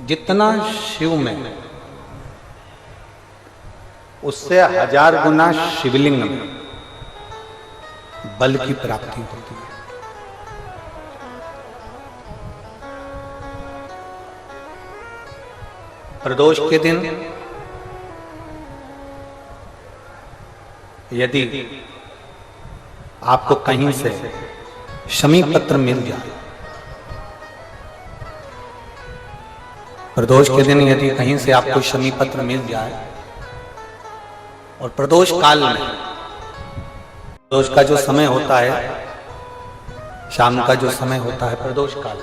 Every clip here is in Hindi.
जितना शिव में उससे 1000 गुना शिवलिंग में बल की प्राप्ति होती है। प्रदोष के दिन यदि आपको कहीं से शमी पत्र मिल जाए, प्रदोष के दिन यदि कहीं से आपको शमी पत्र मिल जाए और प्रदोष काल में, प्रदोष का जो समय होता है, शाम का जो समय होता है प्रदोष काल,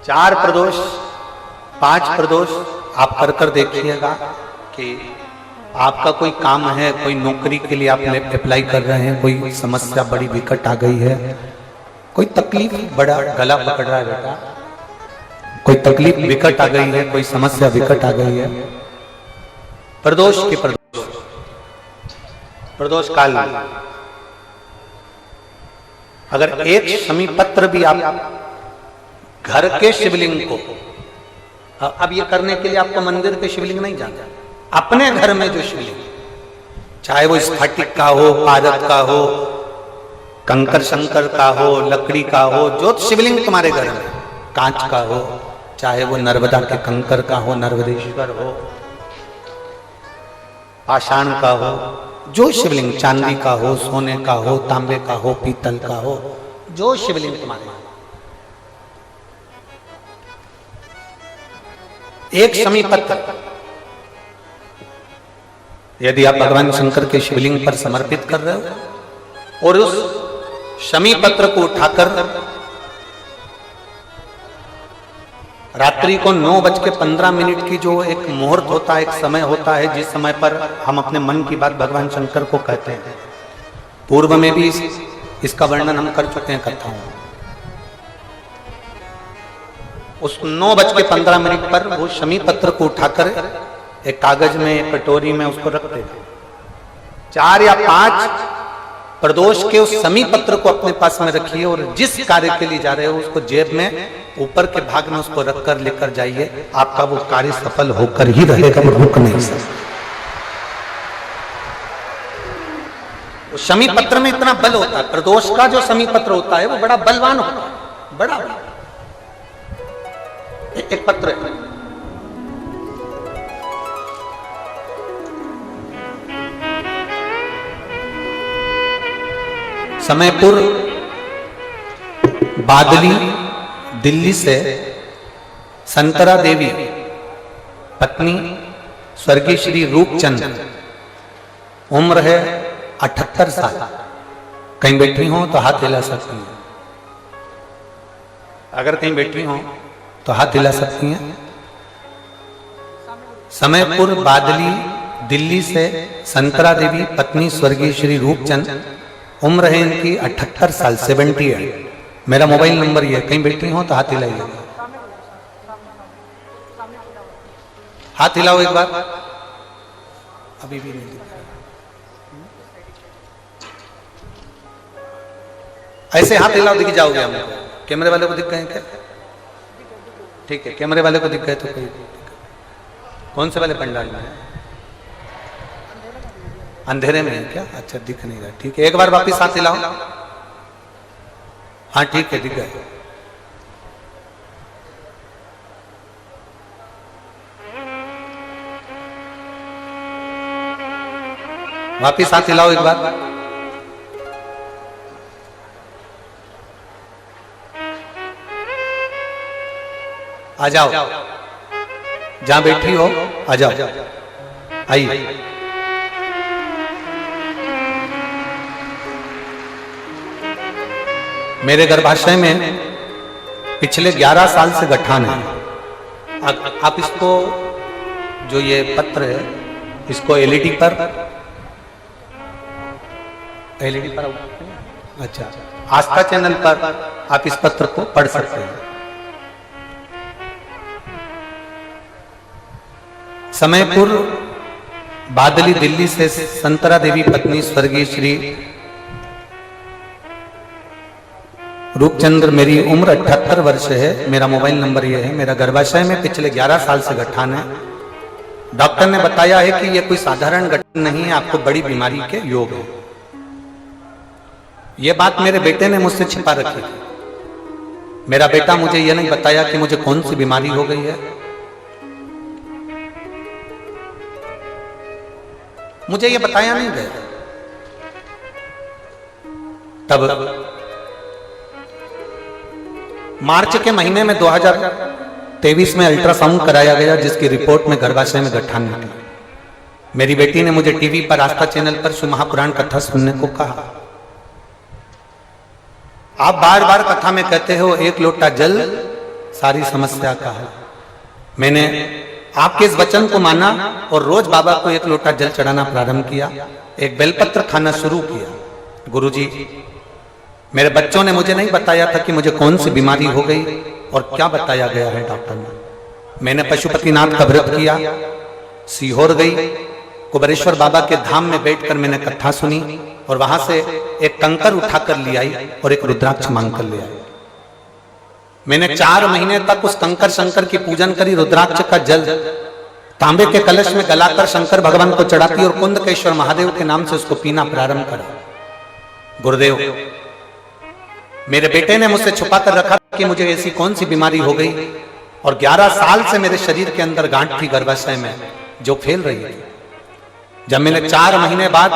4 प्रदोष 5 प्रदोष आप कर देखिएगा कि आपका कोई काम है, कोई नौकरी के लिए आप अप्लाई कर रहे हैं, कोई समस्या बड़ी विकट आ गई है, कोई तकलीफ, बड़ा गला पकड़ रहा है बेटा, कोई तकलीफ विकट आ गई है, कोई समस्या विकट आ गई है, प्रदोष के प्रदोष काल में अगर एक शमी पत्र भी आप घर के शिवलिंग को, अब ये करने के लिए आपको मंदिर के शिवलिंग नहीं जाना, अपने घर में जो शिवलिंग, चाहे वो स्फटिक का हो, पारद का हो, कंकर शंकर का हो, लकड़ी का हो, जो शिवलिंग तुम्हारे घर में, कांच का हो, चाहे वो नर्मदा के कंकर का हो, नर्मदेश्वर हो, पाषाण का हो, जो शिवलिंग, चांदी का हो, सोने का हो, तांबे का हो, पीतल का हो, जो शिवलिंग तुम्हारे, एक शमी पत्र यदि आप भगवान शंकर के शिवलिंग पर समर्पित कर रहे हो और उस शमी पत्र को उठाकर रात्रि को 9:15 की जो एक मुहूर्त होता है, एक समय होता है, जिस समय पर हम अपने मन की बात भगवान शंकर को कहते हैं, पूर्व में भी इसका वर्णन हम कर चुके हैं कथाओं में, उस 9:15 पर वो शमी पत्र को उठाकर एक कागज में, एक कटोरी में उसको रखते हैं। 4 या 5 प्रदोष के उस शमी पत्र को अपने पास में रखिए और जिस कार्य के लिए जा रहे हो उसको जेब में ऊपर के भाग में उसको रखकर लेकर जाइए, आपका वो कार्य सफल होकर ही रहेगा, वो रुक नहीं सकता। शमी पत्र में इतना बल होता है, प्रदोष का जो शमी पत्र होता है वो बड़ा बलवान होता है, बड़ा एक पत्र है। समयपुर बादली दिल्ली से संतरा देवी पत्नी स्वर्गीय श्री रूपचंद, उम्र है 78 साल, कहीं बैठी हो तो हाथ हिला सकती हैं, अगर कहीं बैठी हो तो हाथ हिला सकती हैं। समयपुर बादली दिल्ली से संतरा देवी पत्नी स्वर्गीय श्री रूपचंद, उम्र है इनकी 78 साल, 78। मेरा मोबाइल नंबर ये, कहीं बैठी हो तो हाथ हिलाइए, हाथ हिलाओ एक बार, अभी भी नहीं, ऐसे हाथ हिलाओ, दिख जाओगे हम, कैमरे वाले को दिख गए क्या? ठीक है, कैमरे वाले को दिख गए तो कोई, कौन से वाले पंडाल में है? अंधेरे में है क्या? अच्छा, दिख नहीं रहा, ठीक है, एक बार वापिस हाथ हिलाओ, हाँ ठीक है, दिख गए। वापिस हाथ हिलाओ एक बार, आ जाओ, जहां बैठी हो आ जाओ, आइए। मेरे गर्भाशय में पिछले 11 साल से गठान है। आप इसको, जो ये पत्र है, इसको एलईडी पर अच्छा, आस्था चैनल पर आप इस पत्र को पढ़ सकते हैं। समयपुर बादली दिल्ली से संतरा देवी पत्नी स्वर्गीय श्री रूपचंद्र, मेरी उम्र 78 वर्ष है, मेरा मोबाइल नंबर ये है, मेरा गर्भाशय में पिछले 11 साल से गठान है। डॉक्टर ने बताया है कि यह कोई साधारण गठन नहीं है, आपको बड़ी बीमारी के योग है। यह बात मेरे बेटे ने मुझसे छिपा रखी थी। मेरा बेटा मुझे यह नहीं बताया कि मुझे कौन सी बीमारी हो गई है। मुझे यह बताया नहीं गया। तब मार्च के महीने में 2023 में अल्ट्रासाउंड कराया गया, जिसकी रिपोर्ट में गर्भाशय में गठान निकला। मेरी बेटी ने मुझे टीवी पर, आस्था चैनल पर शिव महापुराण कथा सुनने को कहा। आप बार बार कथा में कहते हो एक लोटा जल सारी समस्या का हल। मैंने आपके इस वचन को माना और रोज बाबा को एक लोटा जल चढ़ाना प्रारंभ किया, एक बेलपत्र खाना शुरू किया। गुरुजी, मेरे बच्चों ने मुझे नहीं बताया था कि मुझे कौन सी बीमारी हो गई और क्या बताया गया है डॉक्टर ने। मैंने पशुपतिनाथ का व्रत किया, सीहोर गई, कुबेरेश्वर बाबा के धाम में बैठकर मैंने कथा सुनी और वहां से एक कंकर उठाकर ले आई और एक रुद्राक्ष मांग कर ले आई। मैंने 4 महीने तक उस कंकर शंकर की पूजन करी। रुद्राक्ष का जल तांबे के कलश में गलाकर शंकर भगवान को चढ़ाती और कुंदकेश्वर महादेव के नाम से उसको पीना प्रारंभ करा। गुरुदेव, मेरे बेटे ने मुझसे छुपा कर रखा कि मुझे ऐसी कौन सी बीमारी हो गई और 11 साल से मेरे शरीर के अंदर गांठ थी गर्भाशय में जो फैल रही थी। जब मैंने 4 महीने बाद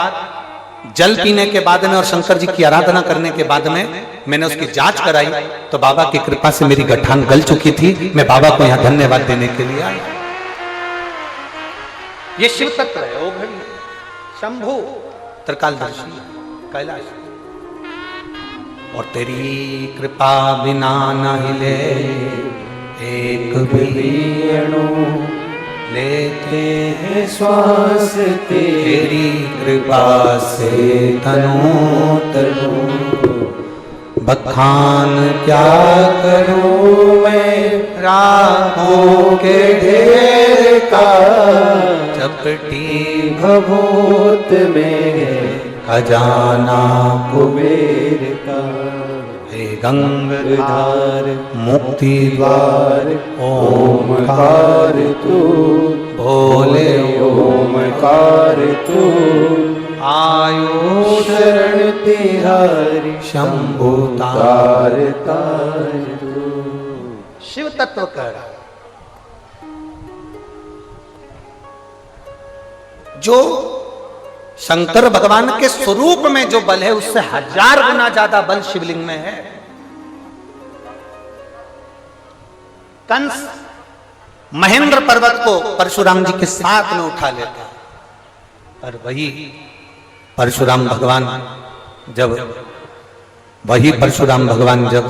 जल पीने के बाद में और शंकर जी की आराधना करने के बाद में मैंने उसकी जांच कराई तो बाबा की कृपा से मेरी गठान गल चुकी थी। मैं बाबा को यहां धन्यवाद देने के लिए आया। ये शिव तत्व है, ओ घड़ी शंभु त्रिकालदर्शी कैलाश। और तेरी कृपा बिना न हिले एक भी अणु, लेते हैं श्वास तेरी कृपा से तनो तनो। बखान क्या करूं मैं राहों के ढेर का, चपटी भभूत में खजाना कुबेर का। हे गंगाधार मुक्ति द्वार ओमकार तू, बोले ओमकार तू। आयो शरण तिहारी शंभु तार तार तू। शिव तत्व कर जो शंकर भगवान के स्वरूप में जो बल है उससे 1000 गुना ज्यादा बल शिवलिंग में है। कंस महेंद्र पर्वत को परशुराम जी के साथ में उठा लेता, और वही परशुराम भगवान जब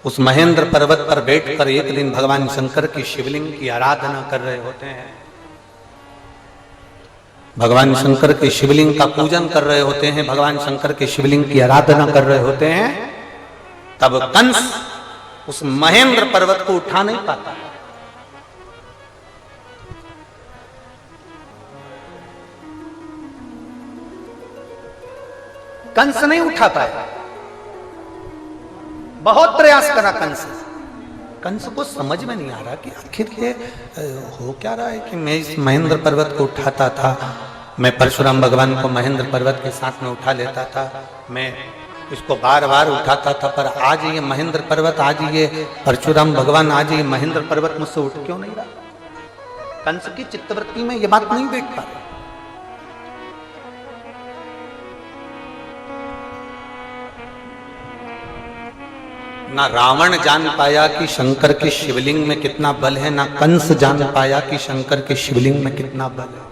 उस महेंद्र पर्वत पर बैठकर एक दिन भगवान शंकर की शिवलिंग की आराधना कर रहे होते हैं, भगवान शंकर के शिवलिंग का पूजन कर रहे होते हैं, भगवान शंकर के शिवलिंग की आराधना कर रहे होते हैं, तब कंस उस महेंद्र पर्वत को उठा नहीं पाता। कंस नहीं उठा पाया, बहुत प्रयास करा कंस। कंस को समझ में नहीं आ रहा कि आखिर ये हो क्या रहा है कि मैं इस महेंद्र पर्वत को उठाता था, मैं परशुराम भगवान को महेंद्र पर्वत के साथ में उठा लेता था, मैं इसको बार बार उठाता था, पर आज ये महेंद्र पर्वत, आज ये परशुराम भगवान, आज ये महेंद्र पर्वत मुझसे उठ क्यों नहीं रहा। कंस की चित्तवृत्ति में ये बात नहीं बैठ पा रही। ना रावण जान पाया कि शंकर के शिवलिंग में कितना बल है, ना कंस जान पाया कि शंकर के शिवलिंग में कितना बल है।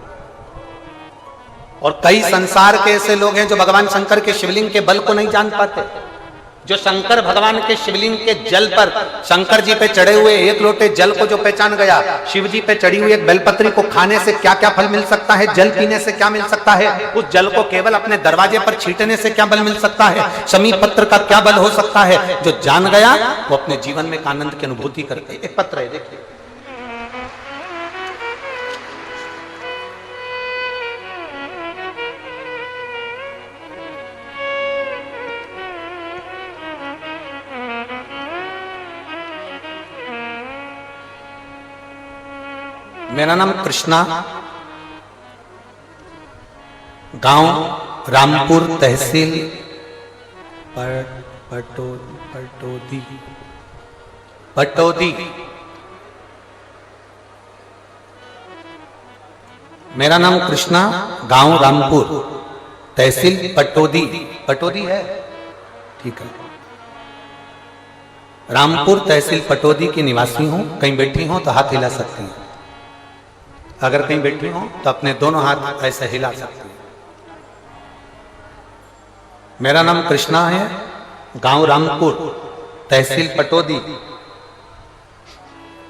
और कई संसार के ऐसे लोग हैं जो भगवान शंकर के शिवलिंग के बल को नहीं जान पाते, जो शंकर भगवान के शिवलिंग के जल पर, शंकर जी पे चढ़े हुए एक लोटे जल को जो पहचान गया, शिव जी पे चढ़ी हुई एक बेलपत्री को खाने से क्या क्या फल मिल सकता है, जल पीने से क्या मिल सकता है, उस जल को केवल अपने दरवाजे पर छींटने से क्या बल मिल सकता है, समीप पत्र का क्या बल हो सकता है, जो जान गया वो अपने जीवन में एक आनंद की अनुभूति करके। एक पत्र है, देखिए, मेरा नाम कृष्णा, गांव रामपुर, तहसील पटौदी। मेरा नाम कृष्णा, गांव रामपुर, तहसील पटौदी है, ठीक है। रामपुर तहसील पटौदी की निवासी हूं। कहीं बैठी हो तो हाथ हिला सकती हैं। अगर कहीं बैठी हो तो अपने दोनों हाथ ऐसे हिला सकती हैं। मेरा नाम कृष्णा है, गांव रामपुर, तहसील पटौदी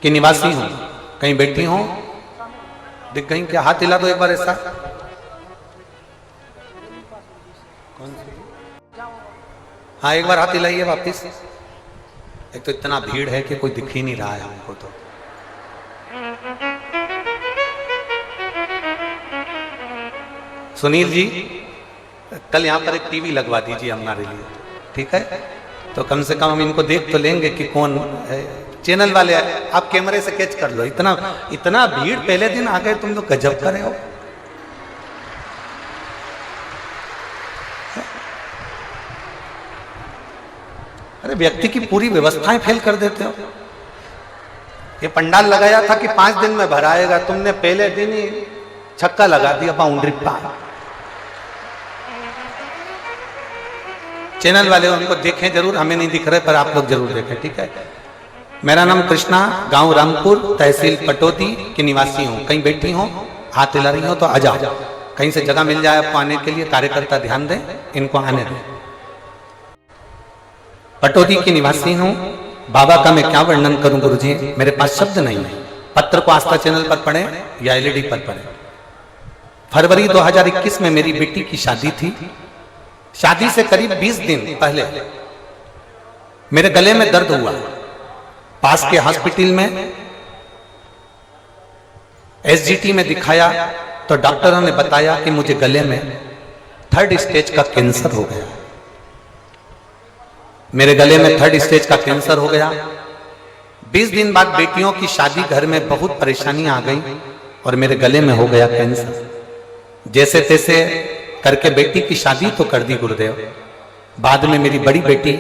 की निवासी हूं। कहीं बैठी हो, दिख गई क्या? हाथ हिला दो एक बार ऐसा। कौन सी? हाँ, एक बार हाथ हिलाइए वापिस। एक तो इतना भीड़ है कि कोई दिख ही नहीं रहा है हमको। तो सुनील जी, कल यहाँ पर एक टीवी लगवा दीजिए हमारे लिए, ठीक है? तो कम से कम हम इनको देख तो लेंगे कि कौन है। चैनल वाले आप कैमरे से कैच कर लो। इतना भीड़ पहले दिन आ गए, तुम लोग गजब कर रहे हो। अरे व्यक्ति की पूरी व्यवस्थाएं फेल कर देते हो। ये पंडाल लगाया था कि 5 दिन में भराएगा, तुमने पहले दिन ही छक्का लगा दिया, बाउंड्री पार। चैनल वाले उनको देखें जरूर, हमें नहीं दिख रहे पर आप लोग जरूर देखें, ठीक है? मेरा नाम कृष्णा, गांव रामपुर, तहसील पटौदी की निवासी हूं। कहीं बैठी हो, हाथ हिला रही हो तो आ जाओ। कहीं से जगह मिल जाए आपको आने के लिए। कार्यकर्ता ध्यान दें, इनको आने दें। पटौदी की निवासी हूं। बाबा का मैं क्या वर्णन करूं गुरुजी, मेरे पास शब्द नहीं है। पत्र को आस्था चैनल पर पढ़ें या एलईडी पर पढ़ें। फरवरी 2021 में मेरी बेटी की शादी थी। शादी से करीब 20 दिन पहले मेरे गले में दर्द हुआ। पास के हॉस्पिटल में एसजीटी में दिखाया तो डॉक्टरों ने बताया कि मुझे गले में 3rd स्टेज का कैंसर हो गया। मेरे गले में 3rd स्टेज का कैंसर हो गया। 20 दिन बाद बेटियों की शादी, घर में बहुत परेशानी आ गई और मेरे गले में हो गया कैंसर। जैसे तैसे करके बेटी की शादी तो कर दी गुरुदेव। बाद में मेरी बड़ी बेटी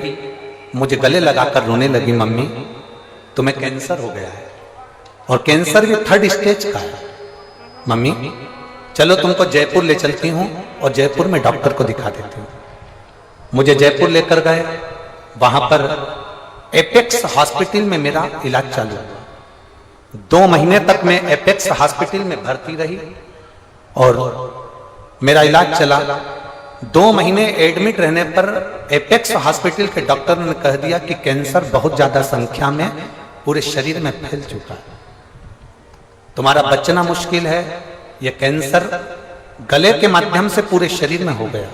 मुझे गले लगाकर रोने लगी, मम्मी तुम्हें कैंसर हो गया है और कैंसर भी 3rd स्टेज का है। मम्मी चलो तुमको जयपुर ले चलती हूँ और जयपुर में डॉक्टर को दिखा देती हूँ। मुझे जयपुर लेकर गए। वहां पर एपेक्स हॉस्पिटल में मेरा इलाज चालू हुआ। 2 महीने तक मैं एपेक्स हॉस्पिटल में भर्ती रही और मेरा इलाज चला। 2 महीने एडमिट रहने पर एपेक्स हॉस्पिटल के डॉक्टर ने कह दिया कि कैंसर बहुत ज्यादा संख्या में पूरे शरीर में फैल चुका है, तुम्हारा बचना मुश्किल है। यह कैंसर गले के माध्यम से पूरे शरीर में हो गया।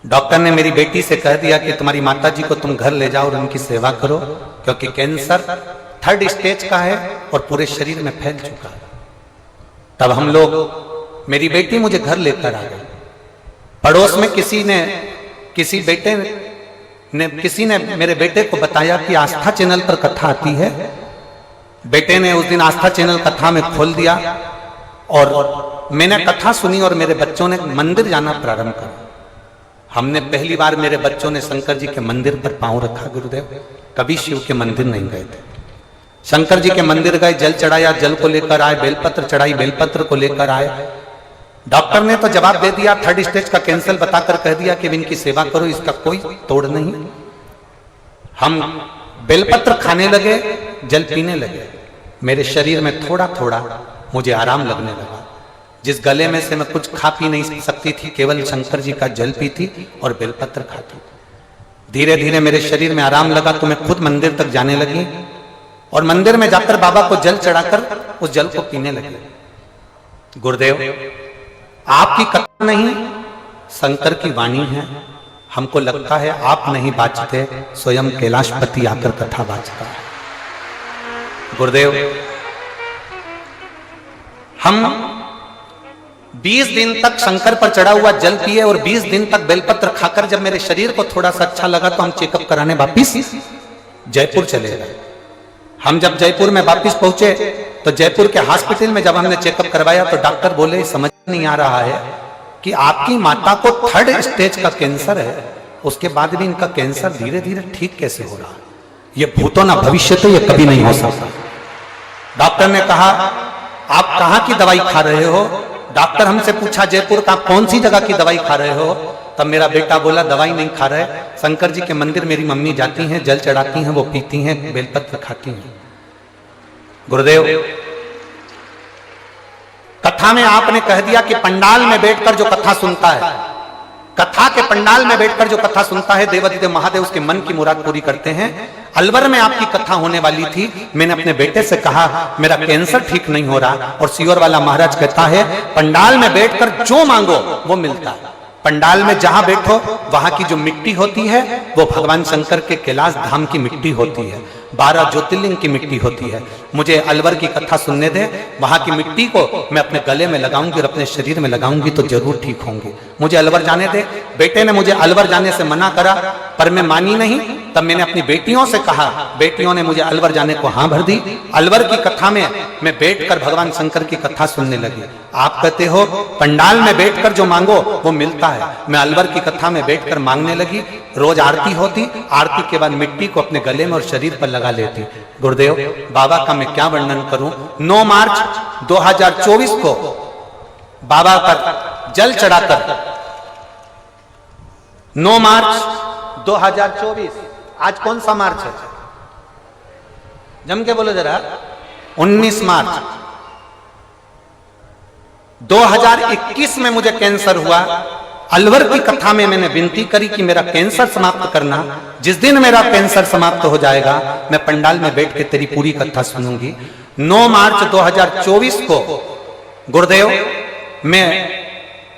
डॉक्टर ने मेरी बेटी से कह दिया कि तुम्हारी माताजी को तुम घर ले जाओ और उनकी सेवा करो, क्योंकि कैंसर 3rd स्टेज का है और पूरे शरीर में फैल चुका है। तब हम लोग, मेरी बेटी मुझे घर लेकर आ गई। पड़ोस में किसी ने मेरे बेटे को बताया कि आस्था चैनल पर कथा आती है। बेटे ने उस दिन आस्था चैनल कथा में खोल दिया और मैंने कथा सुनी और मेरे बच्चों ने मंदिर जाना प्रारंभ करा। हमने पहली बार, मेरे बच्चों ने शंकर जी के मंदिर पर पांव रखा गुरुदेव। कभी शिव के मंदिर नहीं गए थे। शंकर जी के मंदिर गए, जल चढ़ाया, जल को लेकर आए, बेलपत्र चढ़ाई, बेलपत्र को लेकर आए। डॉक्टर ने तो जवाब दे दिया, 3rd स्टेज का कैंसर बताकर कह दिया कि इनकी सेवा करो, इसका कोई तोड़ नहीं। हम बेलपत्र खाने लगे, जल पीने लगे। मेरे शरीर में थोड़ा थोड़ा मुझे आराम लगने लगा। जिस गले में से मैं कुछ खा पी नहीं सकती थी, केवल शंकर जी का जल पीती और बेलपत्र खाती। धीरे धीरे मेरे शरीर में आराम लगा तो मैं खुद मंदिर तक जाने लगी और मंदिर में जाकर बाबा को जल चढ़ाकर उस जल को पीने लगे। गुरुदेव, आपकी कथा नहीं, शंकर की वाणी है। हमको लगता है आप नहीं बाँचते, स्वयं कैलाशपति आकर कथा बाँचता है। गुरुदेव, हम 20 दिन तक शंकर पर चढ़ा हुआ जल पिए और 20 दिन तक बेलपत्र खाकर जब मेरे शरीर को थोड़ा सा अच्छा लगा तो हम चेकअप कराने वापिस जयपुर चले गए। हम जब जयपुर में वापस पहुंचे तो जयपुर के हॉस्पिटल में जब हमने चेकअप करवाया तो डॉक्टर बोले समझ नहीं आ रहा है कि आपकी माता को 3rd स्टेज का कैंसर है, उसके बाद भी इनका कैंसर धीरे धीरे ठीक कैसे हो रहा, ये भूतो ना भविष्य तो ये कभी नहीं हो सकता। डॉक्टर ने कहा आप कहाँ की दवाई खा रहे हो? डॉक्टर हमसे पूछा जयपुर का कौन सी जगह की दवाई खा रहे हो? तब मेरा बेटा बोला दवाई नहीं खा रहे, शंकर जी के मंदिर मेरी मम्मी जाती हैं, जल चढ़ाती हैं, वो पीती हैं, बेलपत्र खाती हैं। गुरुदेव, कथा में आपने कह दिया कि पंडाल में बैठकर जो कथा सुनता है, कथा के पंडाल में बैठकर जो कथा सुनता है, देवादिदेव महादेव उसके मन की मुराद पूरी करते हैं। अलवर में आपकी कथा होने वाली थी, मैंने अपने बेटे से कहा मेरा कैंसर ठीक नहीं हो रहा, और सियोर वाला महाराज कहता है पंडाल में बैठकर जो मांगो वो मिलता है। पंडाल में जहां बैठो वहां की जो मिट्टी होती है वो भगवान शंकर के कैलाश धाम की मिट्टी होती है, 12 ज्योतिर्लिंग की मिट्टी होती है। मुझे अलवर की कथा सुनने दे, वहां की मिट्टी को मैं अपने गले में लगाऊंगी और अपने शरीर में लगाऊंगी तो जरूर ठीक होंगी। मुझे अलवर जाने दे। बेटे ने मुझे अलवर जाने से मना करा पर मैं मानी नहीं। तब मैंने अपनी बेटियों से कहा, बेटियों ने मुझे अलवर जाने को हाँ भर दी। अलवर की कथा में मैं बैठकर भगवान शंकर की कथा सुनने लगी। आप कहते हो पंडाल में बैठकर जो मांगो वो मिलता है, मैं अलवर की कथा में बैठकर मांगने लगी। रोज आरती होती, आरती के बाद मिट्टी को अपने गले में और शरीर पर लगा लेती। गुरुदेव, बाबा का मैं क्या वर्णन करूं। 9 मार्च 2024 को बाबा पर जल चढ़ाकर, 9 मार्च 2024, आज कौन सा मार्च है? जम के बोलो जरा। 19 मार्च 2021 में मुझे कैंसर हुआ। अलवर की कथा में मैंने विनती करी कि मेरा कैंसर समाप्त करना, जिस दिन मेरा कैंसर समाप्त हो जाएगा मैं पंडाल में बैठ के तेरी पूरी कथा सुनूंगी। 9 मार्च 2024 को गुरुदेव मैं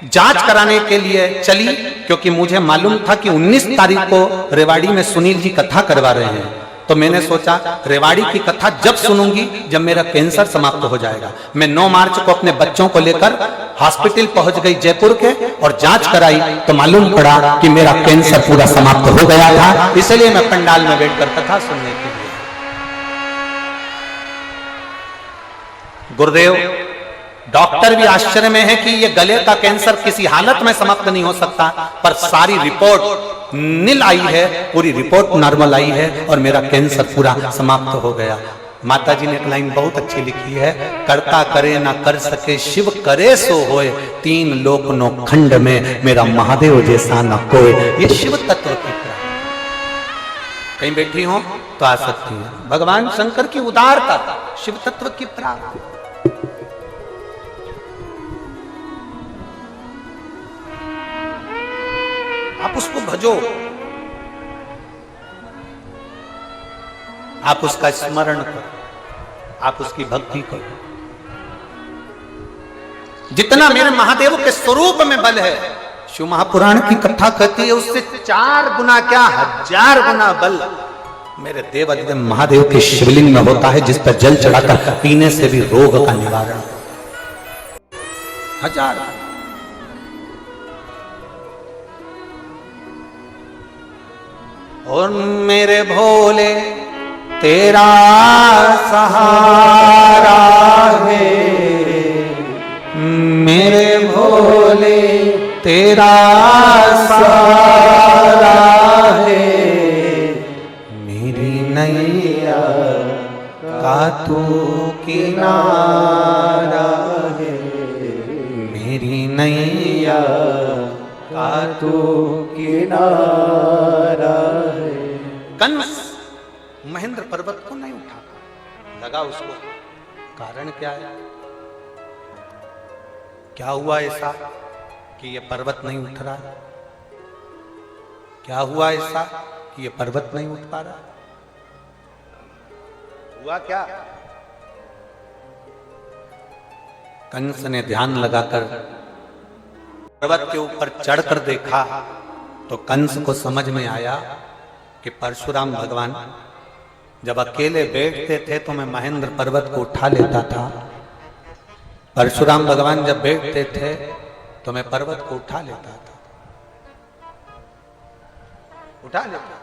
जांच कराने के लिए चली, क्योंकि मुझे मालूम था कि 19 तारीख को रेवाड़ी में सुनील जी कथा करवा रहे हैं। तो मैंने सोचा रेवाड़ी की कथा जब सुनूंगी जब मेरा कैंसर समाप्त हो जाएगा। मैं 9 मार्च को अपने बच्चों को लेकर हॉस्पिटल पहुंच गई जयपुर के और जांच कराई तो मालूम पड़ा कि मेरा कैंसर पूरा समाप्त हो गया था। इसलिए मैं पंडाल में बैठकर कथा सुनने के लिए। गुरुदेव, डॉक्टर भी आश्चर्य में है कि ये गले का कैंसर किसी हालत में समाप्त नहीं हो सकता, पर सारी रिपोर्ट नील आई है, पूरी रिपोर्ट नॉर्मल आई है और मेरा कैंसर पूरा समाप्त हो गया। माता जी ने एक लाइन बहुत अच्छी लिखी है, करता करे ना कर सके शिव करे सो होए, 3 लोक 9 खंड में मेरा महादेव जैसा न कोई। ये शिव तत्व की प्राप्ति। कहीं बैठी हो तो आ सकती है, भगवान शंकर की उदारता, शिव तत्व की प्राप्ति। आप उसको भजो, आप उसका स्मरण करो, आप उसकी भक्ति करो। जितना मेरे महादेव के स्वरूप में बल है, शिव महापुराण की कथा कहती है उससे 4 गुना क्या 1000 गुना बल मेरे देवादिदेव महादेव के शिवलिंग में होता है, जिस पर जल चढ़ाकर पीने से भी रोग का निवारण 1000। और मेरे भोले तेरा सहारा है, मेरे भोले तेरा सहारा है, मेरी नैया का तू किनारा है, मेरी नैया का तू किनारा है। कंस महेंद्र पर्वत को नहीं उठा, लगा उसको। कारण क्या है? क्या हुआ ऐसा कि ये पर्वत नहीं उठ रहा? क्या हुआ ऐसा कि ये पर्वत नहीं उठ पा रहा? हुआ क्या? कंस ने ध्यान लगाकर पर्वत के ऊपर चढ़कर देखा तो कंस को समझ में आया कि परशुराम भगवान जब अकेले बैठते थे तो मैं महेंद्र पर्वत को उठा लेता था। परशुराम भगवान जब बैठते थे तो मैं पर्वत को उठा लेता था, उठा लेता।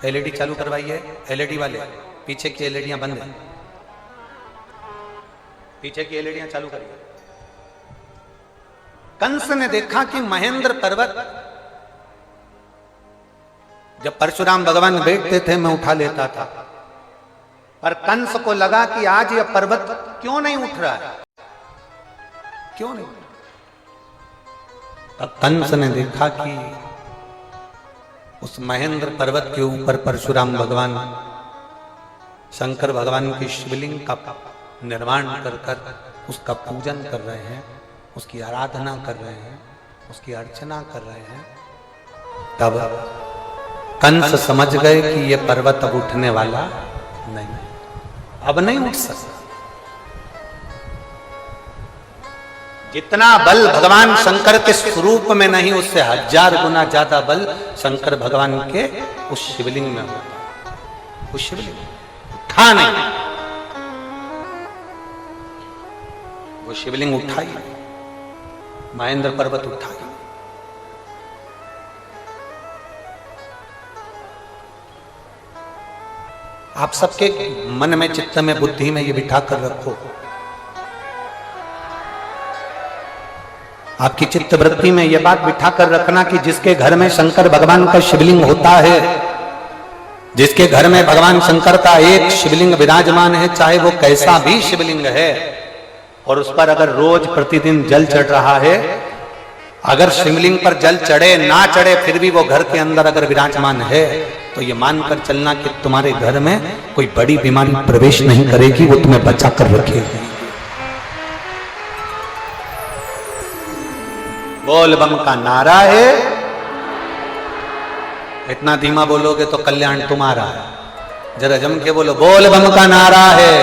एलईडी चालू करवाइए, एलईडी वाले पीछे की एलईडियां बंद है, पीछे की एलईडियां चालू करिए। कंस ने देखा कि महेंद्र पर्वत, जब परशुराम भगवान बैठते थे मैं उठा लेता था, पर कंस को लगा कि आज यह पर्वत क्यों नहीं उठ रहा है, क्यों नहीं। तब कंस ने देखा कि उस महेंद्र पर्वत के ऊपर परशुराम भगवान शंकर भगवान की शिवलिंग का निर्माण कर कर उसका पूजन कर रहे हैं, उसकी आराधना कर रहे हैं, उसकी अर्चना कर रहे हैं। तब कंस समझ गए कि यह पर्वत अब उठने वाला नहीं, अब नहीं उठ सकता। जितना बल भगवान शंकर के स्वरूप में नहीं, उससे 1000 गुना ज्यादा बल शंकर भगवान के उस शिवलिंग में होता है। उस शिवलिंग उठा नहीं, वो शिवलिंग उठाई, महेंद्र पर्वत उठाई। आप सबके मन में, चित्त में, बुद्धि में ये बिठा कर रखो, आपकी चित्त वृत्ति में यह बात बिठा कर रखना कि जिसके घर में शंकर भगवान का शिवलिंग होता है, जिसके घर में भगवान शंकर का एक शिवलिंग विराजमान है, चाहे वो कैसा भी शिवलिंग है, और उस पर अगर रोज प्रतिदिन जल चढ़ रहा है, अगर शिवलिंग पर जल चढ़े ना चढ़े फिर भी वो घर के अंदर अगर विराजमान है, तो ये मानकर चलना कि तुम्हारे घर में कोई बड़ी बीमारी प्रवेश नहीं करेगी, वो तुम्हें बचा कर रखेगी। बोल बम का नारा है, इतना धीमा बोलोगे तो कल्याण तुम्हारा है। जरा जम के बोलो, बोल बम का नारा है,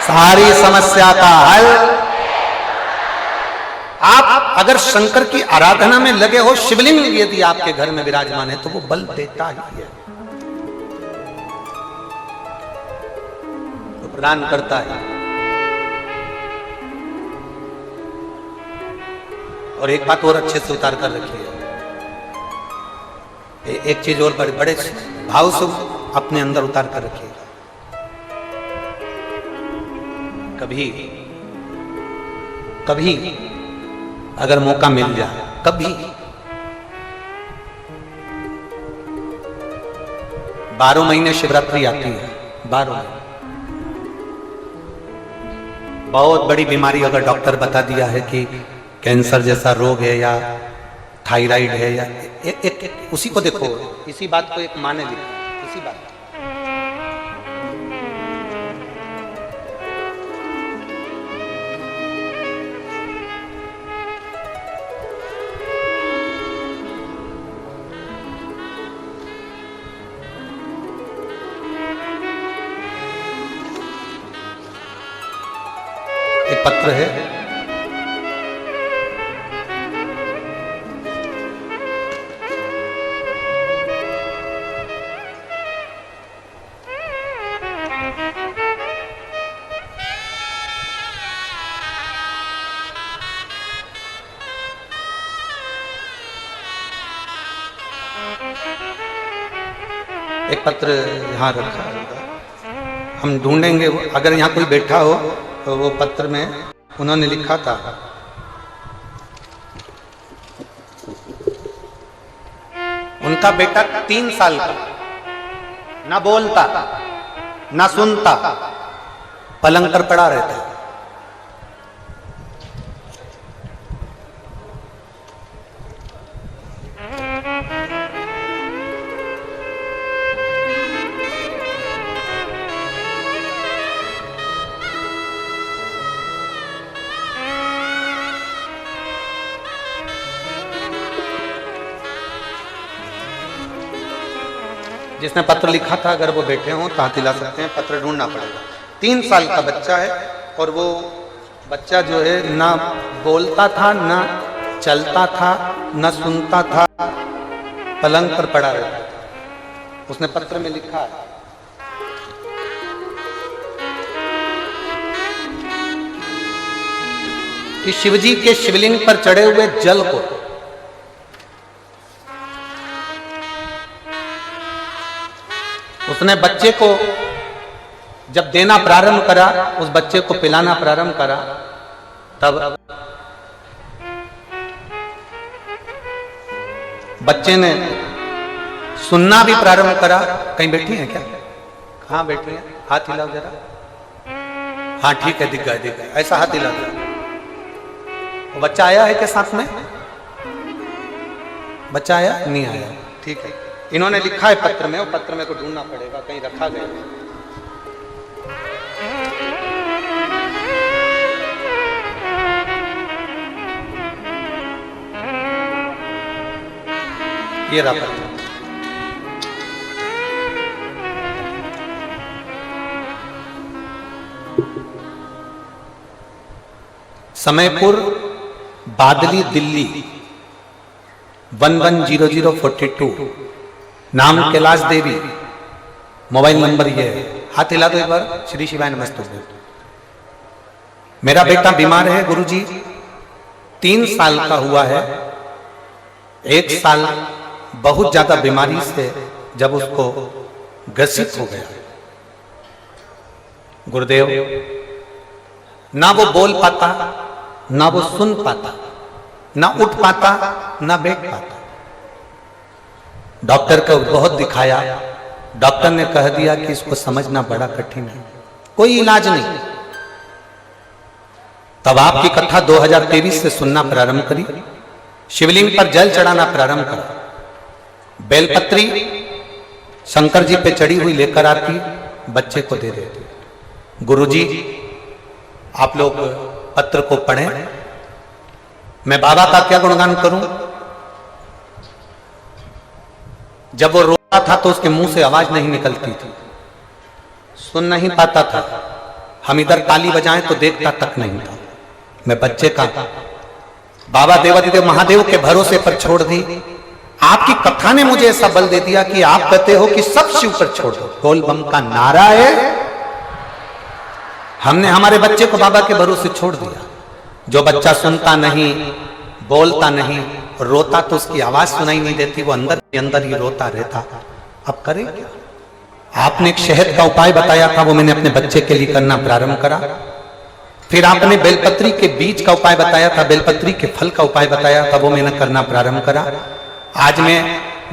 सारी समस्या का हल। आप अगर शंकर की आराधना में लगे हो, शिवलिंग यदि आपके घर में विराजमान है, तो वो बल देता ही है, तो प्रदान करता है। और एक बात और अच्छे से उतार कर रखिए, एक चीज और बड़े भाव से अपने अंदर उतार कर रखिएगा। कभी कभी अगर मौका मिल जाए, कभी 12 महीने शिवरात्रि आती है, 12 बहुत बड़ी बीमारी अगर डॉक्टर बता दिया है कि कैंसर जैसा रोग है या थायराइड है या एक उसी को देखो, इसी बात को एक माँ ने लिखा, इसी बात एक पत्र है, एक पत्र यहाँ रखा होगा, हम ढूंढेंगे। अगर यहाँ कोई बैठा हो तो वो पत्र में उन्होंने लिखा था, उनका बेटा 3 साल का, ना बोलता ना सुनता, पलंग पर पड़ा रहता। जिसने पत्र लिखा था अगर वो बैठे हों तो हाथ हिला सकते हैं, पत्र ढूंढना पड़ेगा। 3 साल का बच्चा है और वो बच्चा जो है ना बोलता था, ना चलता था, ना सुनता था, पलंग पर पड़ा रहता था। उसने पत्र में लिखा है कि शिवजी के शिवलिंग पर चढ़े हुए जल को उसने बच्चे को जब देना प्रारंभ करा, उस बच्चे को पिलाना प्रारंभ करा, तब बच्चे ने सुनना भी प्रारंभ करा। कहीं बैठी है क्या? कहाँ बैठी है? हाथ हिलाओ जरा। हाँ ठीक है, दिख गया। ऐसा हाथ हिलाओ जरा। बच्चा आया है क्या साथ में? बच्चा आया? नहीं आया। ठीक है, इन्होंने लिखा है पत्र में, वो पत्र में को ढूंढना पड़ेगा, कहीं रखा गया। ये रहा पत्र। समयपुर, बादली, दिल्ली 110042। नाम कैलाश देवी, मोबाइल नंबर ये है। हाथ हिला दो एक बार। श्री शिवाय नमस्तुभ्यं। मेरा बेटा बीमार है गुरुजी, 3 साल का हुआ है। 1 साल बहुत ज्यादा बीमारी से जब उसको ग्रसित हो गया गुरुदेव, ना वो बोल पाता, ना वो सुन पाता, ना उठ पाता, ना बैठ पाता। डॉक्टर को बहुत दिखाया, डॉक्टर ने कह दिया कि इसको समझना बड़ा कठिन है, कोई इलाज नहीं। तब आपकी कथा 2023 से सुनना प्रारंभ करी, शिवलिंग पर जल चढ़ाना प्रारंभ करा, बेलपत्री शंकर जी पे चढ़ी हुई लेकर आती, बच्चे को दे देती। गुरुजी आप लोग पत्र को पढ़ें, मैं बाबा का क्या गुणगान करूं। जब वो रोता था तो उसके मुंह से आवाज नहीं निकलती थी, सुन नहीं पाता था। हम इधर ताली बजाएं तो देखता तक नहीं था। मैं बच्चे का बाबा देवादिदेव महादेव के भरोसे पर छोड़ दी। आपकी कथा ने मुझे ऐसा बल दे दिया कि आप कहते हो कि सब शिव पर छोड़ दो, बोल बम का नारा है। हमने हमारे बच्चे को बाबा के भरोसे छोड़ दिया। जो बच्चा सुनता नहीं, बोलता नहीं, रोता तो उसकी आवाज सुनाई नहीं देती, वो अंदर ही अंदर ही रोता रहता। अब करें क्या? आपने एक शहद का उपाय बताया था, वो मैंने अपने बच्चे के लिए करना प्रारंभ करा। फिर आपने बेलपत्री के बीज का उपाय बताया था, बेलपत्री के फल का उपाय बताया था, वो मैंने करना प्रारंभ करा। आज मैं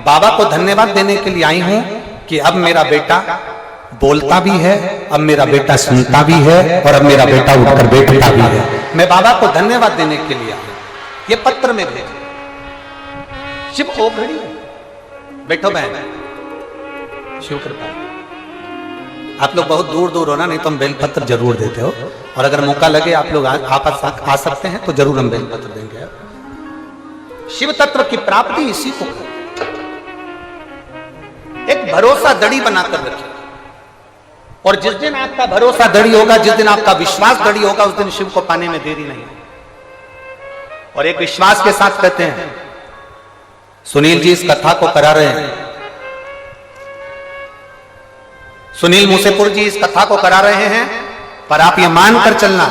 बाबा को धन्यवाद देने के लिए आई हूं कि अब मेरा बेटा बोलता भी है, अब मेरा बेटा सुनता भी है, और अब मेरा बेटा उठकर बैठता भी है। मैं बाबा को धन्यवाद देने के लिए आया। ये पत्र में भेजे। शिव ओ घड़ी बैठो बहन, शिव कृपा। आप लोग बहुत दूर दूर हो ना, नहीं तो हम बेलपत्र जरूर देते हो, और अगर मौका लगे आप लोग आ सकते हैं तो जरूर हम बेलपत्र देंगे। शिव तत्व की प्राप्ति इसी को एक भरोसा दड़ी बनाकर रखिए, और जिस दिन आपका भरोसा दड़ी होगा, जिस दिन आपका विश्वास दड़ी होगा, उस दिन शिव को पाने में देरी नहीं। और एक विश्वास के साथ कहते हैं, सुनील जी इस कथा को करा रहे हैं, सुनील मूसेपुर जी इस कथा को करा रहे हैं, पर आप ये मानकर चलना,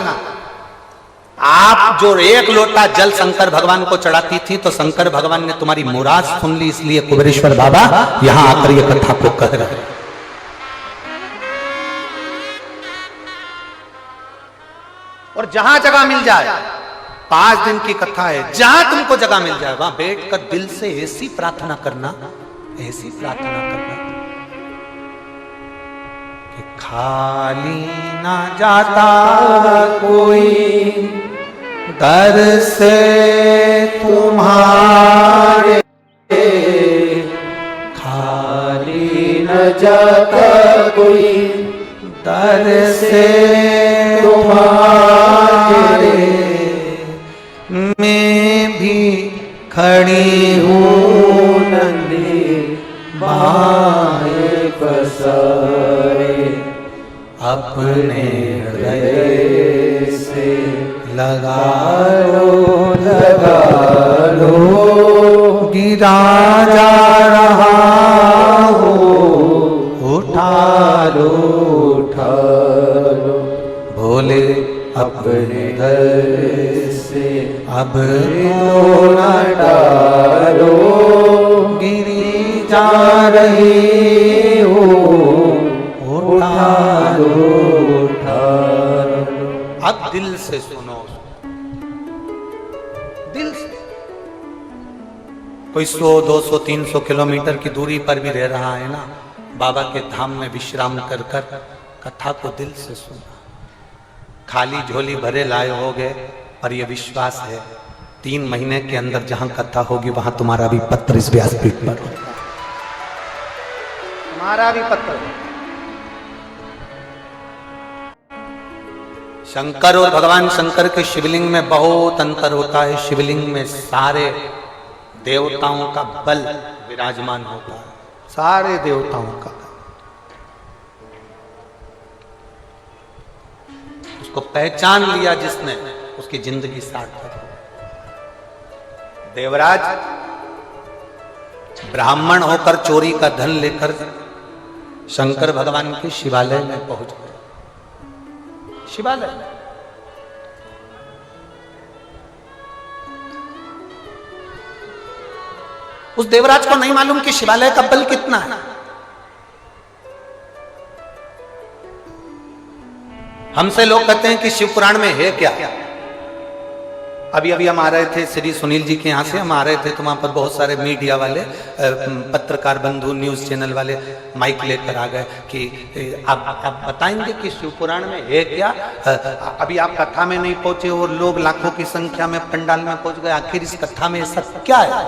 आप जो 1 लोटा जल शंकर भगवान को चढ़ाती थी, तो शंकर भगवान ने तुम्हारी मुराद सुन ली, इसलिए कुबेरेश्वर बाबा यहां आकर ये कथा को कह रहे हैं। और जहां जगह मिल जाए, 5 दिन की कथा है, जहां तुमको जगह मिल जाए वहां बैठकर दिल से ऐसी प्रार्थना करना, ऐसी प्रार्थना करना कि खाली ना जाता कोई दर से तुम्हारे, खाली न जाता कोई दर से तुम्हारे, मैं भी खड़ी हूँ नंदी बाएं पसारे, अपने हृदय से लगा लो, गिरा जा रहा हो, उठा लो, भोले अपने घर से अब तो न डालो, गिरी जा रही हो, कोई 100, 200, 300 किलोमीटर की दूरी पर भी रह रहा है ना, बाबा के धाम में विश्राम कर कर कथा को दिल से सुना। खाली झोली भरे लाए होगे, पर यह विश्वास है 3 महीने के अंदर जहां कथा होगी वहां तुम्हारा भी पत्र इस व्यासपीठ पर होगा, तुम्हारा भी पत्र। शंकर और भगवान शंकर के शिवलिंग में बहुत अंतर होता है। शिवलिंग में सारे देवताओं का बल विराजमान होता है, सारे देवताओं का। उसको पहचान लिया जिसने, उसकी जिंदगी सार्थक हो। देवराज ब्राह्मण होकर चोरी का धन लेकर शंकर भगवान के शिवालय में पहुंच गए। शिवालय उस देवराज को नहीं मालूम कि शिवालय का बल कितना है। हमसे लोग कहते हैं कि शिव पुराण में है क्या। अभी अभी हम आ रहे थे श्री सुनील जी के यहाँ से, हम आ रहे थे तो वहां पर बहुत सारे मीडिया वाले, पत्रकार बंधु, न्यूज चैनल वाले माइक लेकर आ गए कि आप बताएंगे कि शिव पुराण में है क्या। अभी आप कथा में नहीं पहुंचे और लोग लाखों की संख्या में पंडाल में पहुंच गए, आखिर इस कथा में ऐसा क्या है।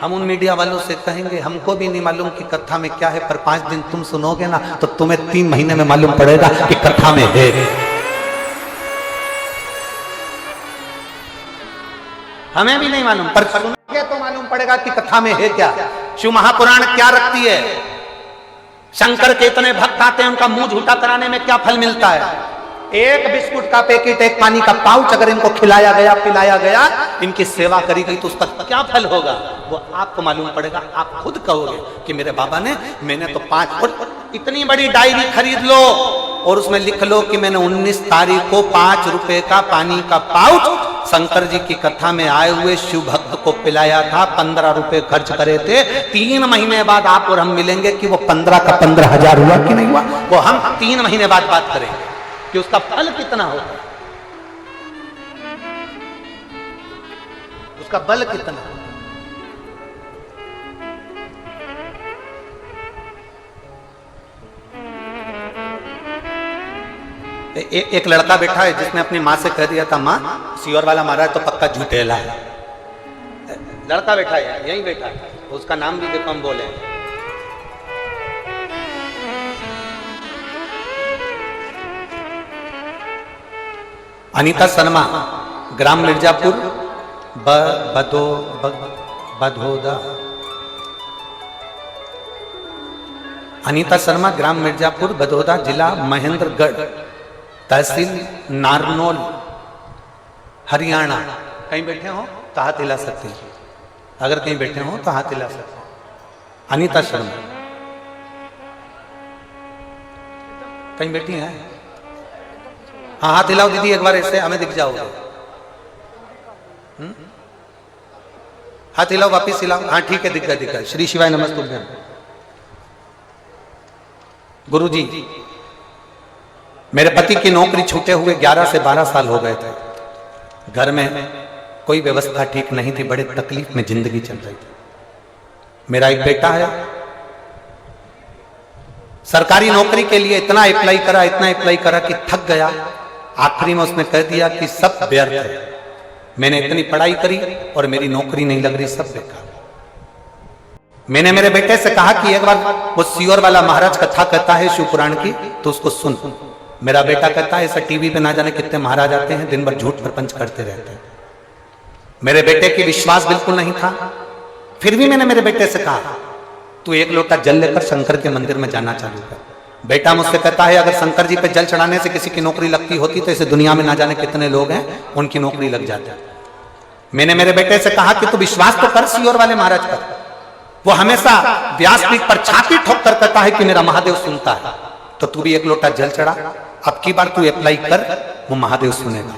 हम उन मीडिया वालों से कहेंगे हमको भी नहीं मालूम कि कथा में क्या है, पर 5 दिन तुम सुनोगे ना तो तुम्हें 3 महीने में मालूम पड़ेगा कि कथा में है। हमें भी नहीं मालूम, पर सुनोगे तो मालूम पड़ेगा कि कथा में है क्या। शिव महापुराण क्या रखती है। शंकर के इतने भक्त आते हैं, उनका मुंह झूठा कराने में क्या फल मिलता है। एक बिस्कुट का पैकेट, एक पानी का पाउच अगर इनको खिलाया गया, पिलाया गया, इनकी सेवा करी गई तो उसका क्या फल होगा वो आपको मालूम पड़ेगा। आप खुद कहोगे कि मेरे बाबा ने, मैंने तो 5, और इतनी बड़ी डायरी खरीद लो और उसमें लिख लो कि मैंने 19 तारीख को 5 रुपए का पानी का पाउच शंकर जी की कथा में आए हुए शिव भक्त को पिलाया था, 15 रुपए खर्च करे थे। 3 महीने बाद आप और हम मिलेंगे कि वो 15 का 15,000 हुआ कि नहीं हुआ, वो हम 3 महीने बाद बात करेंगे कि उसका फल कितना होगा, उसका बल कितना। एक लड़का बैठा है जिसने अपनी माँ से कह दिया था, माँ सियोर वाला महाराज तो पक्का झूठेला है। लड़का बैठा है, यहीं बैठा है, उसका नाम भी देखो हम बोले। अनीता शर्मा, ग्राम मिर्जापुर, बधोदा। अनीता शर्मा, ग्राम मिर्जापुर, बधोदा, जिला महेंद्रगढ़, तहसील नारनौल, हरियाणा। कहीं बैठे हो तो हाथ हिला सकते हैं, अगर कहीं बैठे हो तो हाथ हिला सकते हैं। अनीता शर्मा कहीं बैठी हैं? हाँ, हाथ हिलाओ दीदी एक बार, ऐसे हमें दिख जाओगे। हाथ हिलाओ, वापिस हिलाओ। हाँ ठीक है, दिख गया दिख गया। श्री शिवाय नमस्तुभ्यं। गुरु जी, मेरे पति की नौकरी छूटे हुए 11 से 12 साल हो गए थे। घर में कोई व्यवस्था ठीक नहीं थी, बड़े तकलीफ में जिंदगी चल रही थी। मेरा एक बेटा है, सरकारी नौकरी के लिए इतना अप्लाई करा कि थक गया। आखिरी में उसने कह दिया कि सब व्यर्थ है, मैंने इतनी पढ़ाई करी और मेरी नौकरी नहीं लग रही, सब बेकार। मैंने मेरे बेटे से कहा कि एक बार वो सियोर वाला महाराज कथा कहता है शिव पुराण की, तो उसको सुन। मेरा बेटा कहता है ऐसा टीवी पे ना जाने कितने महाराज आते हैं, दिन भर झूठ प्रपंच करते रहते हैं। मेरे बेटे की विश्वास बिल्कुल नहीं था, फिर भी मैंने मेरे बेटे से कहा तू 1 लोटा जल लेकर शंकर के मंदिर में जाना चालू कर। बेटा मुझसे कहता है अगर शंकर जी पे जल चढ़ाने से किसी की नौकरी लगती होती तो इसे दुनिया में ना जाने कितने लोग हैं उनकी नौकरी लग जाती। मैंने मेरे बेटे से कहा कि तू विश्वास तो कर सियोर वाले महाराज पर, वो हमेशा व्यासपीठ पर छाती ठोक कर कहता है कि मेरा महादेव सुनता है, तो तू भी 1 लोटा जल चढ़ा, अब की बार तू अप्लाई कर, वो महादेव सुनेगा।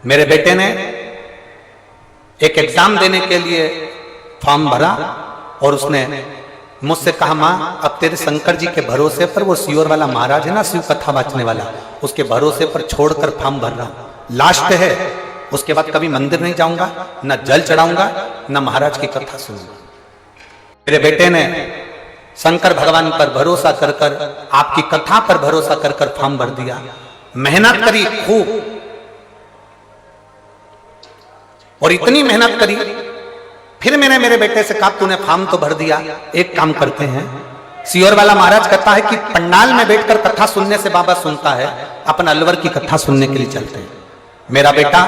मेरे बेटे ने एक एग्जाम देने के लिए फॉर्म भरा और उसने मुझसे कहा माँ अब तेरे शंकर जी के भरोसे पर, वो सियोर वाला महाराज है ना शिव कथा वाचने वाला, उसके भरोसे पर छोड़कर फॉर्म भर रहा हूं। लास्ट है उसके बाद कभी मंदिर नहीं जाऊंगा, न जल चढ़ाऊंगा, न महाराज की कथा सुनूंगा। मेरे बेटे ने शंकर भगवान पर भरोसा कर कर, आपकी कथा पर भरोसा कर कर फॉर्म भर दिया, मेहनत करी खूब, और इतनी मेहनत करी। फिर मैंने मेरे बेटे से कहा तूने फॉर्म तो भर दिया, एक काम करते हैं, सियोर वाला महाराज कहता है कि पंडाल में बैठकर कथा सुनने से बाबा सुनता है, अपन अलवर की कथा सुनने के लिए चलते हैं। मेरा बेटा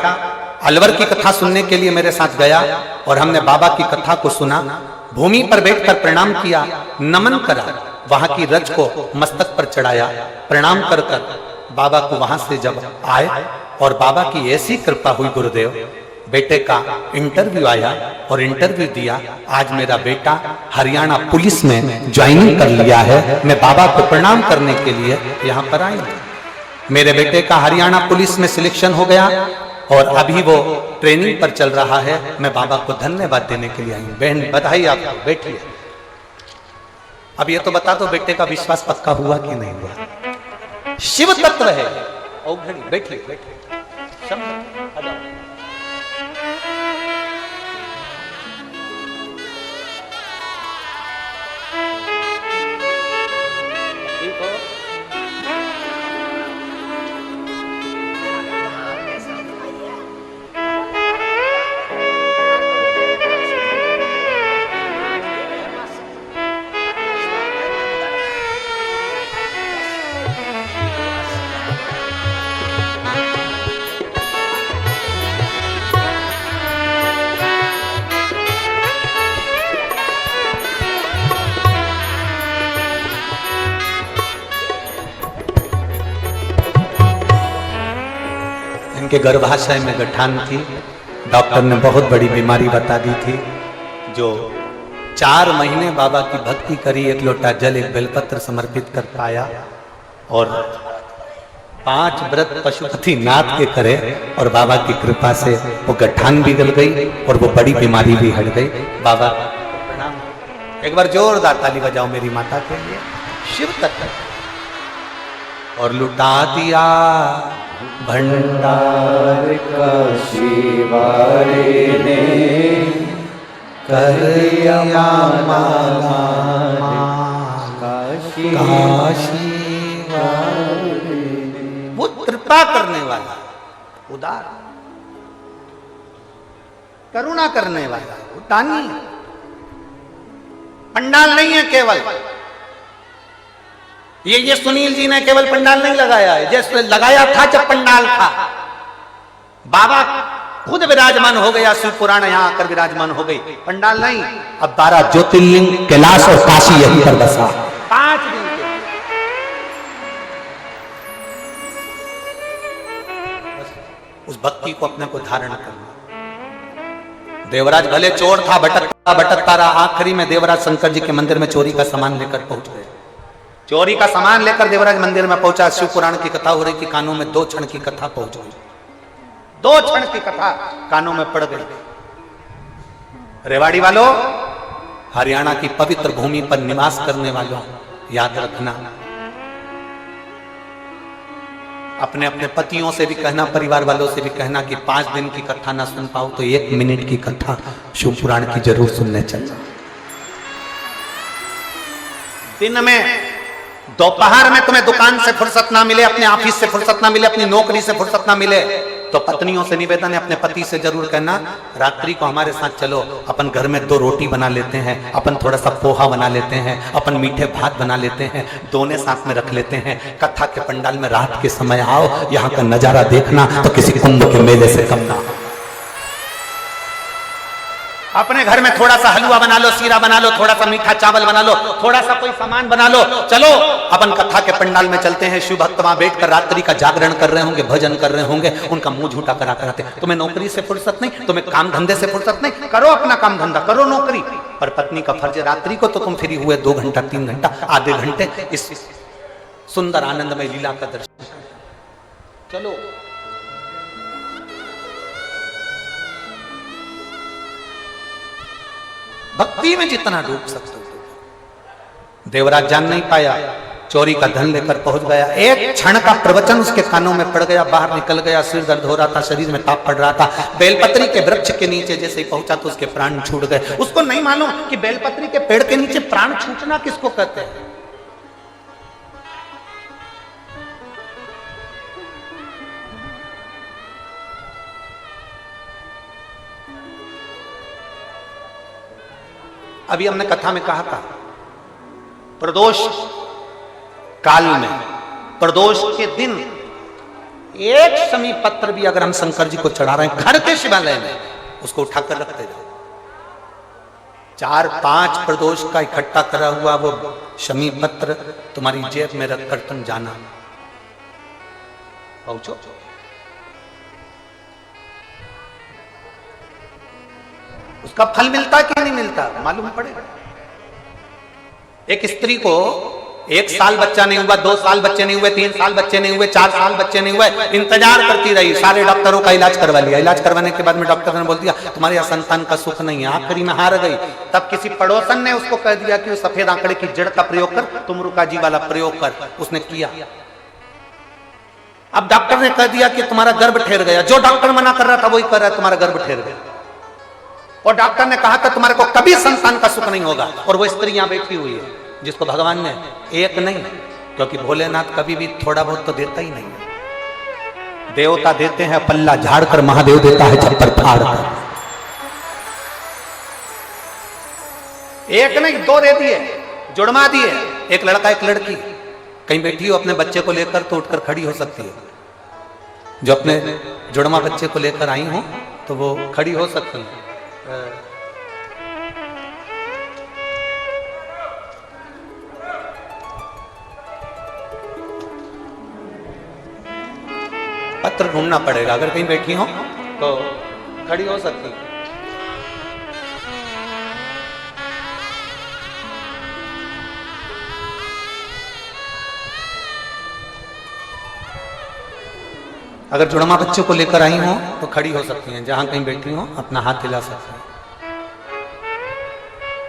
अलवर की कथा सुनने के लिए मेरे साथ गया और हमने बाबा की कथा को सुना। भूमि पर बैठकर प्रणाम किया, नमन करा, वहां की रज को मस्तक पर चढ़ाया, प्रणाम कर कर बाबा को वहां से जब आए और बाबा की ऐसी कृपा हुई गुरुदेव, बेटे का इंटरव्यू आया और इंटरव्यू दिया। आज मेरा बेटा हरियाणा पुलिस में ज्वाइनिंग कर लिया है। मैं बाबा को प्रणाम करने के लिए यहाँ पर आई। मेरे बेटे का हरियाणा पुलिस में सिलेक्शन हो गया और अभी वो ट्रेनिंग पर चल रहा है। मैं बाबा को धन्यवाद देने के लिए आई। बहन बधाई आपको, बैठिए। अब ये तो बता दो बेटे का विश्वास पक्का हुआ कि नहीं हुआ? शिव तत्व है। बैठिए बैठिए। के गर्भाशय में गठान थी। डॉक्टर ने बहुत बड़ी बीमारी बता दी थी। जो 4 महीने बाबा की भक्ति करी, 1 लोटा जल 1 बेलपत्र समर्पित कर पाया और 5 व्रत पशुपति नाथ के करे और बाबा की कृपा से वो गठान भी गल गई और वो बड़ी बीमारी भी हट गई। बाबा प्रणाम। एक बार जोरदार ताली बजाओ मेरी माता के लिए। शिव तक और लुटा दिया भंडार का शिवारे ने, कर दिया माला काशी वाले। वो कृपा करने वाला, उदार, करुणा करने वाला, दानी। पंडाल नहीं है केवल ये सुनील जी ने केवल पंडाल नहीं लगाया है, जैसे लगाया था जब पंडाल था। बाबा खुद विराजमान हो गया, शिव पुराण यहाँ आकर विराजमान हो गई। पंडाल नहीं, अब 12 ज्योतिर्लिंग, कैलाश और काशी यहीं पर बसा। 5 दिन के उस भक्ति को अपने को धारण करना। देवराज भले चोर था, भटकता रहा, आखिरी में देवराज शंकर जी के मंदिर में चोरी का सामान लेकर पहुंच गए। चोरी का सामान लेकर देवराज मंदिर में पहुंचा। शिव पुराण की कथा हो रही थी, कानों में 2 क्षण की कथा पहुंच गई। 2 क्षण की कथा कानों में पड़ गई। रेवाड़ी वालों, हरियाणा की पवित्र भूमि पर निवास करने वालों, याद रखना, अपने अपने पतियों से भी कहना, परिवार वालों से भी कहना कि 5 दिन की कथा ना सुन पाओ तो 1 मिनट की कथा शिव पुराण की जरूर सुनने चलना। दिन में दोपहर में तुम्हें दुकान से फुर्सत ना मिले, अपने ऑफिस से फुर्सत ना मिले, अपनी नौकरी से फुर्सत ना मिले, तो पत्नियों से निवेदन है, अपने पति से जरूर कहना रात्रि को हमारे साथ चलो, अपन घर में 2 रोटी बना लेते हैं, अपन थोड़ा सा पोहा बना लेते हैं, अपन मीठे भात बना लेते हैं, दोनों साथ में रख लेते हैं। कथा के पंडाल में रात के समय आओ, यहाँ का नजारा देखना तो किसी कुंभ के मेले से कम ना। अपने घर में थोड़ा सा हलवा बना लो, सीरा बना लो, थोड़ा सा मीठा चावल बना लो, थोड़ा सा कोई सामान बना लो, चलो अपन कथा के पंडाल में चलते हैं। शिव भक्त वहां बैठकर रात्रि का जागरण कर रहे होंगे, भजन कर रहे होंगे, उनका मुंह झूठा करा कराते। तुम्हें नौकरी से फुर्सत नहीं, तुम्हें काम धंधे से फुर्सत नहीं, करो अपना काम धंधा, करो नौकरी, पर पत्नी का फर्ज रात्रि को तो तुम फ्री हुए 2 घंटा 3 घंटा आधे घंटे इस सुंदर आनंदमय लीला का दर्शन चलो। भक्ति में जितना डूब सकते हो। देवराज जान नहीं पाया, चोरी का धन लेकर पहुंच गया। एक क्षण का प्रवचन उसके कानों में पड़ गया, बाहर निकल गया, सिर दर्द हो रहा था, शरीर में ताप पड़ रहा था। बेलपत्री के वृक्ष के नीचे जैसे ही पहुंचा तो उसके प्राण छूट गए। उसको नहीं मालूम कि बेलपत्री के पेड़ के नीचे प्राण छूटना किसको कहते हैं। अभी हमने कथा में कहा था, प्रदोष काल में, प्रदोष के दिन एक शमी पत्र भी अगर हम शंकर जी को चढ़ा रहे हैं घर के शिवालय में, उसको उठाकर रखते जाओ। 4-5 प्रदोष का इकट्ठा करा हुआ वो शमी पत्र तुम्हारी जेब में रखकर तुम जाना, पहुंचो। उसका फल मिलता कि नहीं मिलता मालूम पड़ेगा। एक स्त्री को 1 साल बच्चा नहीं हुआ, 2 साल बच्चे नहीं हुए, 3 साल बच्चे नहीं हुए, 4 साल बच्चे नहीं हुए, इंतजार करती रही, सारे डॉक्टरों का इलाज करवा लिया। इलाज करवाने के बाद में डॉक्टर ने बोल दिया तुम्हारे यहाँ संतान का सुख नहीं है, आखिरी में हार गई। तब किसी पड़ोसन ने उसको कह दिया कि वो सफेद आंकड़े की जड़ का प्रयोग कर, तुम रुकाजी वाला प्रयोग कर। उसने किया। अब डॉक्टर ने कह दिया कि तुम्हारा गर्भ ठहर गया। जो डॉक्टर मना कर रहा था वही कर रहा है, तुम्हारा गर्भ ठहर गया। और डॉक्टर ने कहा था तुम्हारे को कभी संतान का सुख नहीं होगा। और वो स्त्री यहां बैठी हुई है जिसको भगवान ने एक नहीं, क्योंकि भोलेनाथ कभी भी थोड़ा बहुत तो देता ही नहीं। देवता देते हैं पल्ला झाड़कर, महादेव देता है छप्पर फाड़ कर। एक नहीं 2 दे दिए, जुड़वा दिए, एक लड़का एक लड़की। कहीं बैठी हो अपने बच्चे को लेकर तो उठकर खड़ी हो सकती है। जो अपने जुड़वा बच्चे को लेकर आई हो तो वो खड़ी हो सकती है। पत्र ढूंढना पड़ेगा, अगर कहीं बैठी हो तो खड़ी हो सकती। अगर जुड़वा बच्चे को लेकर आई हो तो खड़ी हो सकती हैं, जहां कहीं बैठी हो अपना हाथ हिला सकती हैं।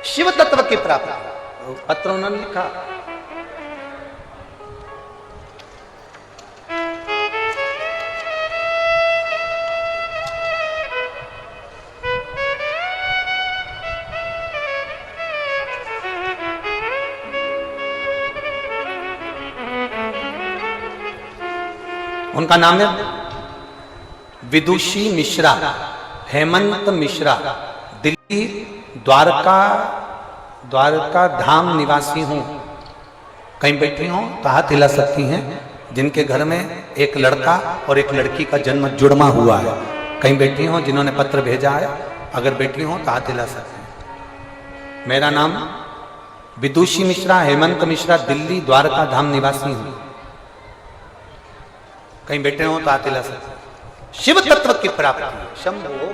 शिव तत्व की प्राप्ति पत्र उन्होंने लिखा। उनका नाम है विदुषी मिश्रा, हेमंत मिश्रा। दिल्ली द्वारका धाम निवासी हूं। कहीं बैठी हो तो हाथ हिला सकती हैं जिनके घर में एक लड़का और एक लड़की का जन्म जुड़वा हुआ है। कहीं बैठी हो जिन्होंने पत्र भेजा है, अगर बैठी हो तो हाथ हिला सकते हैं। मेरा नाम विदुषी मिश्रा, हेमंत मिश्रा, दिल्ली द्वारका धाम निवासी हूं। कहीं बैठे हो तो हाथ हिला सकते हैं। शिव तत्व की प्राप्ति शंभो।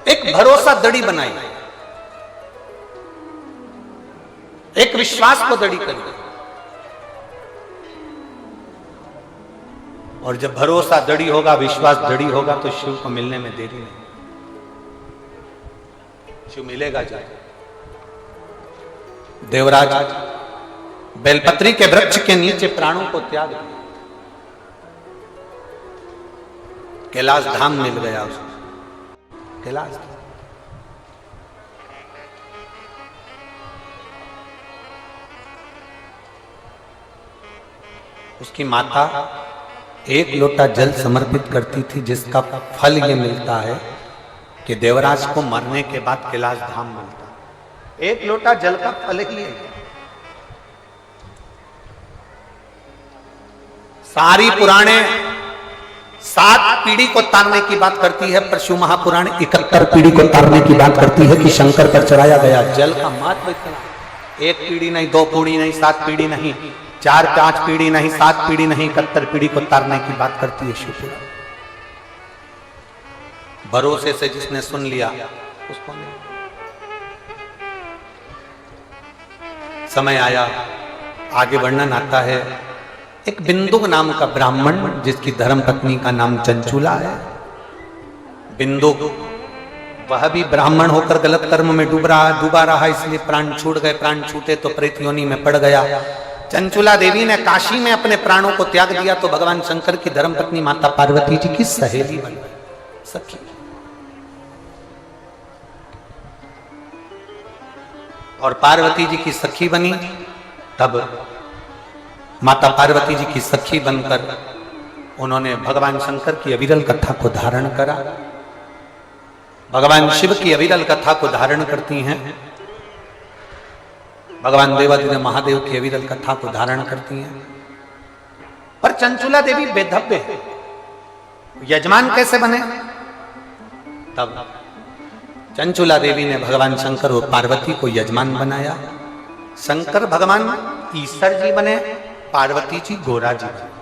एक भरोसा दड़ी बनाई, एक विश्वास को दड़ी करी। और जब भरोसा दड़ी होगा, विश्वास दड़ी होगा तो शिव को मिलने में देरी नहीं। शिव मिलेगा जाए। देवराज बेलपत्री के वृक्ष के नीचे प्राणों को त्याग दिया, कैलाश धाम मिल गया उसको। कैलाश उसकी माता 1 लोटा जल समर्पित करती थी, जिसका फल ये मिलता है कि देवराज को मरने के बाद कैलाश धाम मिलता है। 1 लोटा जल का फल ही है। सारी पुराणे 7 पीढ़ी को तारने की बात करती है, पर शिव महापुराण 71 पीढ़ी को तारने की बात करती है कि शंकर पर चढ़ाया गया जल का महत्व इतना। 1 पीढ़ी नहीं, 2 पीढ़ी नहीं, 7 पीढ़ी नहीं, 4-5 पीढ़ी नहीं, 7 पीढ़ी नहीं, 71 पीढ़ी को तारने की बात करती है शिवपुराण। भरोसे से जिसने सुन लिया उसको नहीं। समय आया, आगे वर्णन आता है। एक बिंदु नाम का ब्राह्मण, जिसकी धर्म पत्नी का नाम चंचूला है। बिंदु वह भी ब्राह्मण होकर गलत कर्म में डूबा रहा, इसलिए प्राण छूट गए। प्राण छूटे तो प्रेत योनि में पड़ गया। चंचुला देवी ने काशी में अपने प्राणों को त्याग दिया तो भगवान शंकर की धर्मपत्नी माता पार्वती जी की सहेली बन गई, सखी। और पार्वती जी की सखी बनी, तब माता पार्वती जी की सखी बनकर उन्होंने भगवान शंकर की अविरल कथा को धारण करा। भगवान शिव की अविरल कथा को धारण करती हैं, भगवान देवादिदेव महादेव की अविरल कथा को धारण करती हैं। पर चंचुला देवी बेधव्य है, यजमान कैसे बने? तब चंचुला देवी ने भगवान शंकर और पार्वती को यजमान बनाया। शंकर भगवान ईश्वर जी बने, पार्वती जी गोरा जी बने।